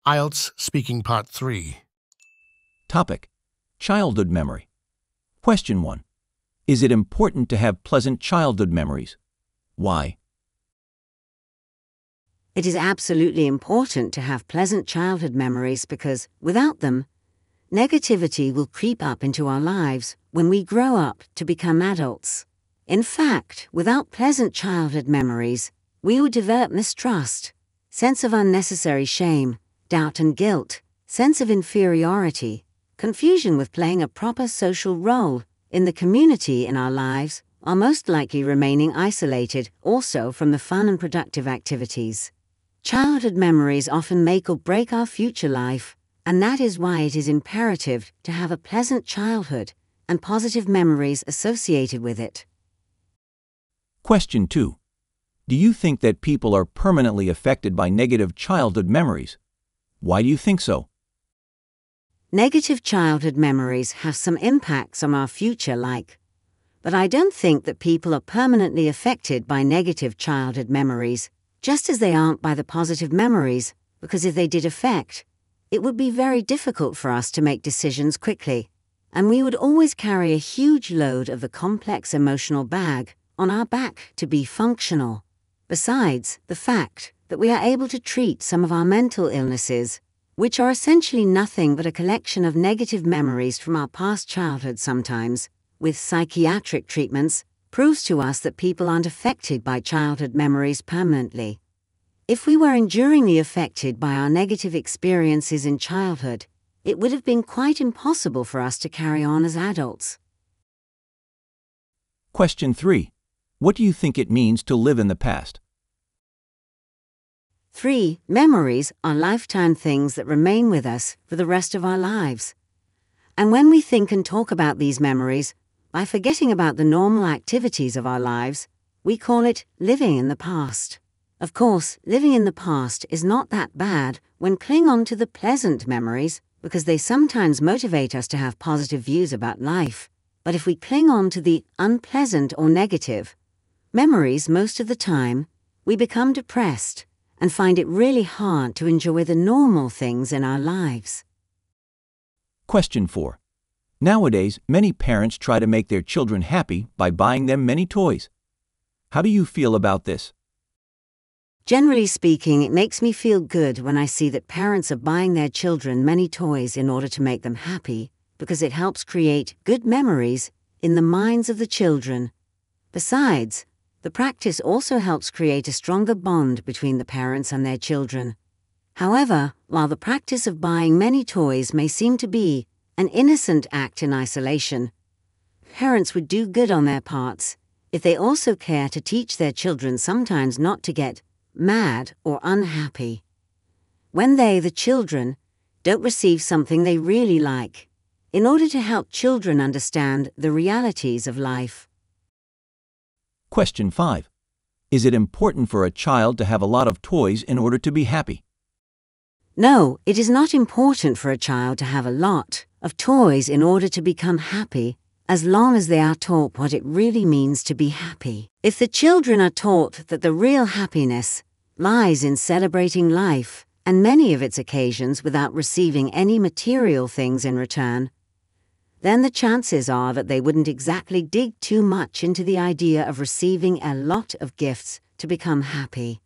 IELTS Speaking Part 3. Topic: Childhood memory. Question 1. Is it important to have pleasant childhood memories? Why? It is absolutely important to have pleasant childhood memories because, without them, negativity will creep up into our lives when we grow up to become adults. In fact, without pleasant childhood memories, we will develop mistrust, sense of unnecessary shame, doubt and guilt, sense of inferiority, confusion with playing a proper social role in the community in our lives, are most likely remaining isolated also from the fun and productive activities. Childhood memories often make or break our future life, and that is why it is imperative to have a pleasant childhood and positive memories associated with it. Question 2. Do you think that people are permanently affected by negative childhood memories? Why do you think so? Negative childhood memories have some impacts on our future but I don't think that people are permanently affected by negative childhood memories, just as they aren't by the positive memories, because if they did affect, it would be very difficult for us to make decisions quickly, and we would always carry a huge load of the complex emotional bag on our back to be functional. Besides, the fact that we are able to treat some of our mental illnesses, which are essentially nothing but a collection of negative memories from our past childhood sometimes, with psychiatric treatments, proves to us that people aren't affected by childhood memories permanently. If we were enduringly affected by our negative experiences in childhood, it would have been quite impossible for us to carry on as adults. Question 3. What do you think it means to live in the past? 3. Memories are lifetime things that remain with us for the rest of our lives. And when we think and talk about these memories, by forgetting about the normal activities of our lives, we call it living in the past. Of course, living in the past is not that bad when cling on to the pleasant memories, because they sometimes motivate us to have positive views about life. But if we cling on to the unpleasant or negative memories most of the time, we become depressed and find it really hard to enjoy the normal things in our lives. Question 4. Nowadays, many parents try to make their children happy by buying them many toys. How do you feel about this? Generally speaking, it makes me feel good when I see that parents are buying their children many toys in order to make them happy, because it helps create good memories in the minds of the children. Besides, the practice also helps create a stronger bond between the parents and their children. However, while the practice of buying many toys may seem to be an innocent act in isolation, parents would do good on their parts if they also care to teach their children sometimes not to get mad or unhappy when they, the children, don't receive something they really like, in order to help children understand the realities of life. Question 5. Is it important for a child to have a lot of toys in order to be happy? No, it is not important for a child to have a lot of toys in order to become happy, as long as they are taught what it really means to be happy. If the children are taught that the real happiness lies in celebrating life and many of its occasions without receiving any material things in return, then the chances are that they wouldn't exactly dig too much into the idea of receiving a lot of gifts to become happy.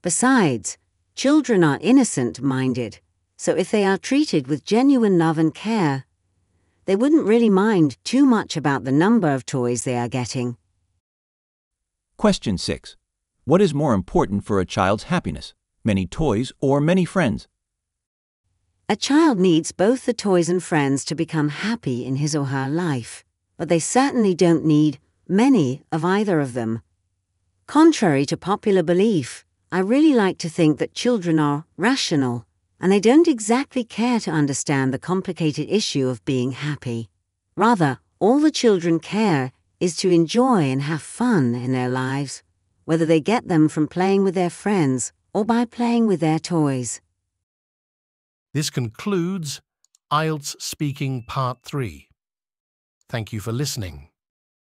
Besides, children are innocent-minded, so if they are treated with genuine love and care, they wouldn't really mind too much about the number of toys they are getting. Question 6. What is more important for a child's happiness, many toys or many friends? A child needs both the toys and friends to become happy in his or her life, but they certainly don't need many of either of them. Contrary to popular belief, I really like to think that children are rational, and they don't exactly care to understand the complicated issue of being happy. Rather, all the children care is to enjoy and have fun in their lives, whether they get them from playing with their friends or by playing with their toys. This concludes IELTS Speaking Part 3. Thank you for listening.